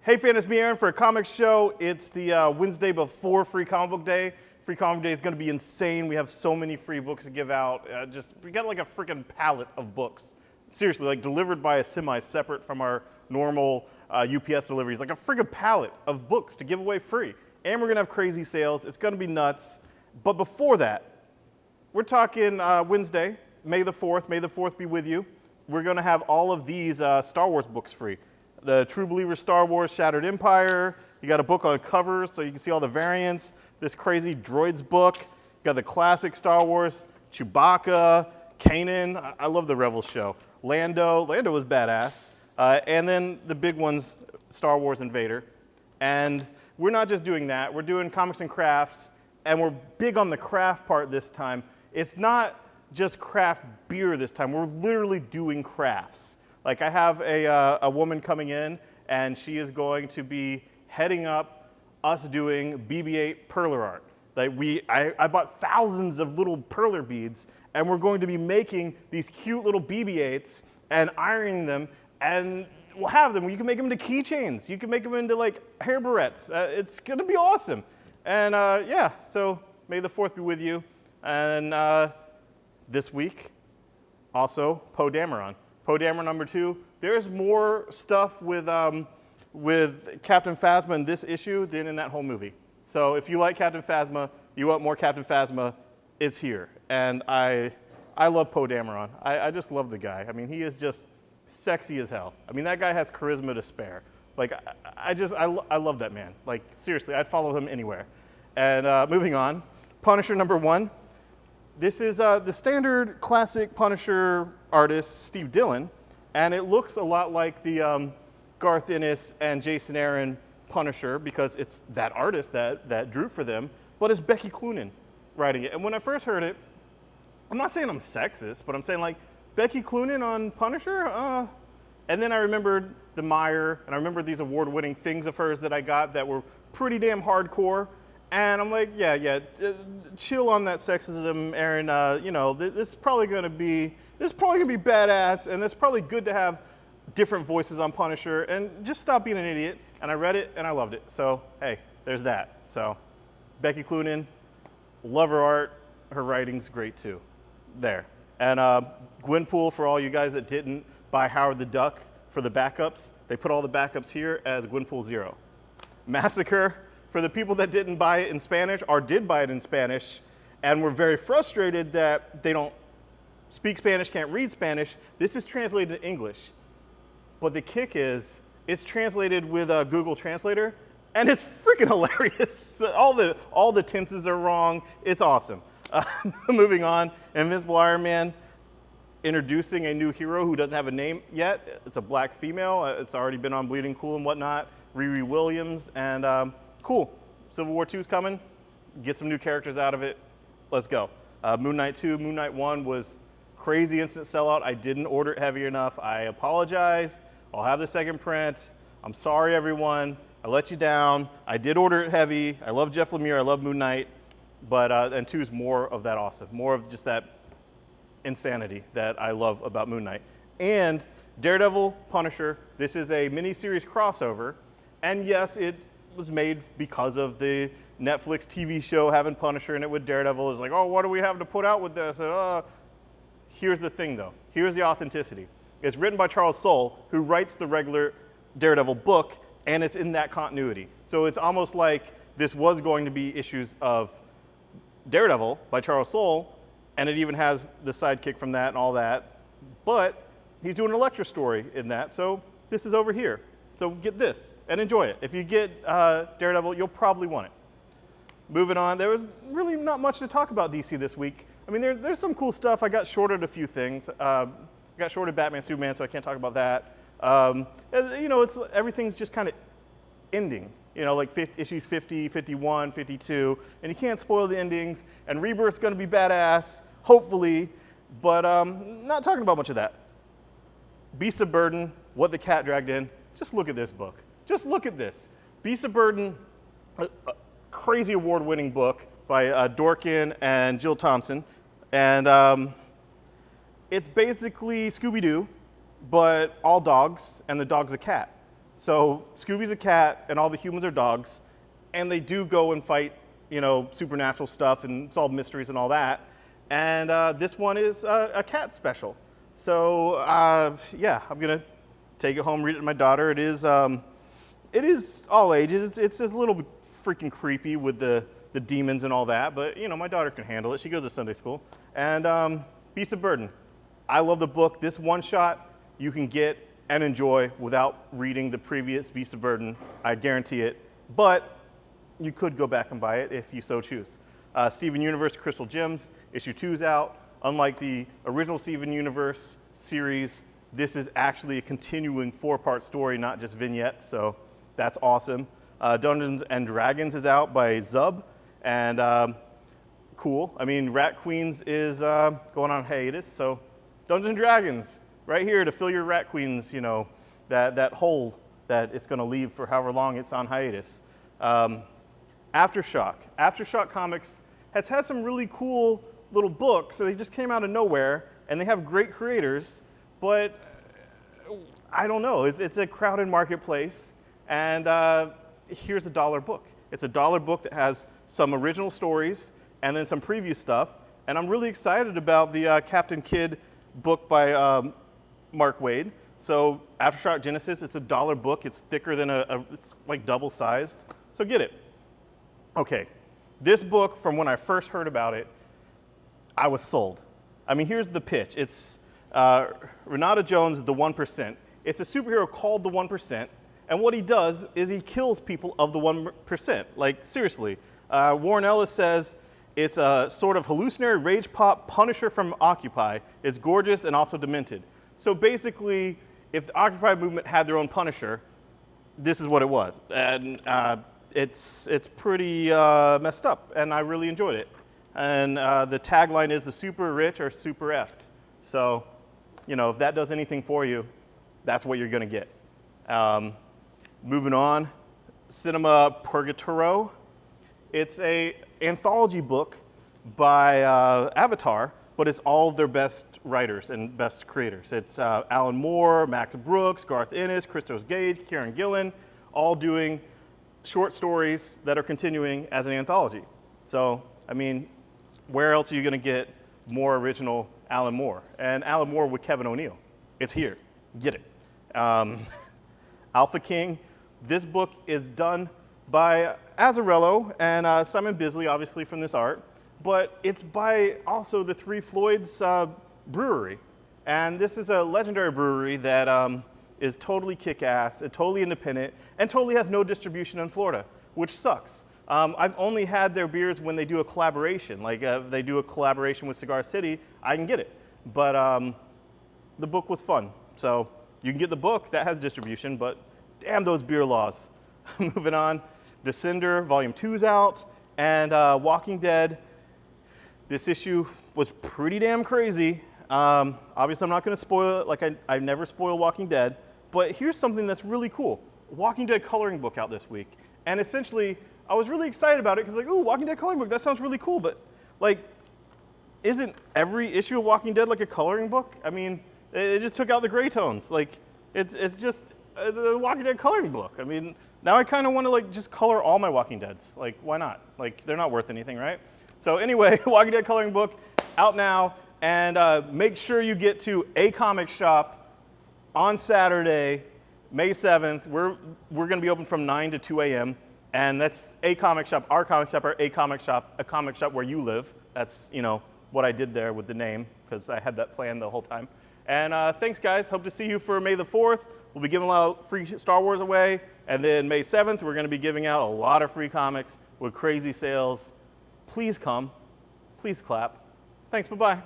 Hey fans, it's me Aaron for a comic show. It's the Wednesday before Free Comic Book Day. Free Comic Book Day is going to be insane. We have so many free books to give out. We got like a freaking pallet of books. Seriously, like delivered by a semi separate from our normal UPS deliveries. Like a freaking pallet of books to give away free. And we're going to have crazy sales. It's going to be nuts. But before that, we're talking Wednesday, May the 4th. May the 4th be with you. We're going to have all of these Star Wars books free. The True Believer Star Wars Shattered Empire. You got a book on covers so you can see all the variants. This crazy droids book. You got the classic Star Wars, Chewbacca, Kanan. I love the Rebels show. Lando was badass. And then the big ones, Star Wars and Vader. And we're not just doing that. We're doing comics and crafts. And we're big on the craft part this time. It's not just craft beer this time. We're literally doing crafts. Like I have a woman coming in, and she is going to be heading up us doing BB-8 perler art. Like I bought thousands of little perler beads, and we're going to be making these cute little BB-8s and ironing them, and we'll have them. You can make them into keychains. You can make them into like hair barrettes. It's gonna be awesome. And yeah, so may the 4th be with you. And this week, also Poe Dameron. Poe Dameron #2. There's more stuff with Captain Phasma in this issue than in that whole movie. So if you like Captain Phasma, you want more Captain Phasma, it's here. And I love Poe Dameron. I just love the guy. I mean, he is just sexy as hell. I mean, that guy has charisma to spare. Like, I love that man. Like, seriously, I'd follow him anywhere. And moving on, Punisher #1. This is the standard classic Punisher artist, Steve Dillon, and it looks a lot like the Garth Ennis and Jason Aaron Punisher because it's that artist that drew for them, but it's Becky Cloonan writing it. And when I first heard it, I'm not saying I'm sexist, but I'm saying like, Becky Cloonan on Punisher? And then I remembered the Meyer, and I remembered these award-winning things of hers that I got that were pretty damn hardcore. And I'm like, yeah, chill on that sexism, Aaron. You know, this is probably gonna be badass, and it's probably good to have different voices on Punisher, and just stop being an idiot. And I read it, and I loved it. So hey, there's that. So Becky Cloonan, love her art. Her writing's great too. There. And Gwenpool, for all you guys that didn't buy Howard the Duck for the backups, they put all the backups here as Gwenpool 0. Massacre. For the people that didn't buy it in Spanish or did buy it in Spanish and were very frustrated that they don't speak Spanish, can't read Spanish, this is translated to English. But the kick is, it's translated with a Google Translator, and it's freaking hilarious. All the tenses are wrong. It's awesome. Moving on, Invincible Iron Man, introducing a new hero who doesn't have a name yet. It's a black female. It's already been on Bleeding Cool and whatnot. Riri Williams, and cool. Civil War 2 is coming. Get some new characters out of it. Let's go. Moon Knight 2, Moon Knight 1 was crazy instant sellout. I didn't order it heavy enough. I apologize. I'll have the second print. I'm sorry, everyone. I let you down. I did order it heavy. I love Jeff Lemire. I love Moon Knight. But and 2 is more of that awesome. More of just that insanity that I love about Moon Knight. And Daredevil Punisher. This is a miniseries crossover. And yes, it was made because of the Netflix TV show having Punisher in it with Daredevil. It's like, oh, what do we have to put out with this? Here's the thing, though. Here's the authenticity. It's written by Charles Soule, who writes the regular Daredevil book, and it's in that continuity. So it's almost like this was going to be issues of Daredevil by Charles Soule, and it even has the sidekick from that and all that. But he's doing an Elektra story in that, so this is over here. So get this and enjoy it. If you get Daredevil, you'll probably want it. Moving on, there was really not much to talk about DC this week. I mean, there's some cool stuff. I got shorted a few things. I got shorted Batman, Superman, so I can't talk about that. You know, everything's just kind of ending. You know, like issues 50, 51, 52, and you can't spoil the endings. And Rebirth's going to be badass, hopefully, but not talking about much of that. Beast of Burden, What the Cat Dragged In. Just look at this book. Just look at this. Beast of Burden, a crazy award-winning book by Dorkin and Jill Thompson. And it's basically Scooby-Doo, but all dogs, and the dog's a cat. So Scooby's a cat, and all the humans are dogs, and they do go and fight, supernatural stuff and solve mysteries and all that. And this one is a cat special. So yeah, I'm gonna take it home, read it to my daughter. It is all ages. It's just a little bit freaking creepy with the demons and all that, but my daughter can handle it. She goes to Sunday school. And Beast of Burden. I love the book. This one shot you can get and enjoy without reading the previous Beast of Burden. I guarantee it. But you could go back and buy it if you so choose. Steven Universe Crystal Gems, issue 2 is out. Unlike the original Steven Universe series, this is actually a continuing 4-part story, not just vignettes, so that's awesome. Dungeons and Dragons is out by Zub, and cool. I mean, Rat Queens is going on hiatus, so Dungeons and Dragons, right here to fill your Rat Queens, that hole that it's gonna leave for however long it's on hiatus. Aftershock. Aftershock Comics has had some really cool little books, so they just came out of nowhere, and they have great creators, but I don't know, it's a crowded marketplace, and here's a $1 book. It's a $1 book that has some original stories and then some preview stuff, and I'm really excited about the Captain Kidd book by Mark Waid. So Aftershock Genesis, it's a $1 book. It's thicker than it's like double-sized, so get it. Okay, this book, from when I first heard about it, I was sold. I mean, here's the pitch. It's Renata Jones, the 1%. It's a superhero called the 1%, and what he does is he kills people of the 1%. Like, seriously. Warren Ellis says it's a sort of hallucinatory rage pop Punisher from Occupy. It's gorgeous and also demented. So basically, if the Occupy movement had their own Punisher, this is what it was. And it's pretty messed up, and I really enjoyed it. And the tagline is, the super rich are super effed. So, if that does anything for you, that's what you're gonna get. Moving on, Cinema Purgatorio. It's a anthology book by Avatar, but it's all of their best writers and best creators. It's Alan Moore, Max Brooks, Garth Ennis, Christos Gage, Kieran Gillen, all doing short stories that are continuing as an anthology. So, I mean, where else are you gonna get more original Alan Moore? And Alan Moore with Kevin O'Neill. It's here, get it. Alpha King, this book is done by Azzarello and Simon Bisley, obviously from this art, but it's by also the Three Floyds brewery. And this is a legendary brewery that is totally kick-ass, totally independent, and totally has no distribution in Florida, which sucks. I've only had their beers when they do a collaboration. Like they do a collaboration with Cigar City, I can get it. But the book was fun. So you can get the book, that has distribution, but damn those beer laws. Moving on, Descender, Volume 2 is out, and Walking Dead. This issue was pretty damn crazy. Obviously, I'm not going to spoil it, like I never spoil Walking Dead, but here's something that's really cool. Walking Dead coloring book out this week, and essentially, I was really excited about it, because like, ooh, Walking Dead coloring book, that sounds really cool, but like, isn't every issue of Walking Dead like a coloring book? I mean, it just took out the gray tones. Like, it's just the Walking Dead coloring book. I mean, now I kind of want to like just color all my Walking Deads. Like, why not? Like, they're not worth anything, right? So anyway, Walking Dead coloring book out now, and make sure you get to A Comic Shop on Saturday, May 7th. We're going to be open from 9 to 2 a.m. And that's A Comic Shop, our comic shop, or A Comic Shop, a comic shop where you live. That's what I did there with the name, because I had that plan the whole time. And thanks, guys. Hope to see you for May the 4th. We'll be giving a lot of free Star Wars away. And then May 7th, we're going to be giving out a lot of free comics with crazy sales. Please come. Please clap. Thanks. Bye-bye.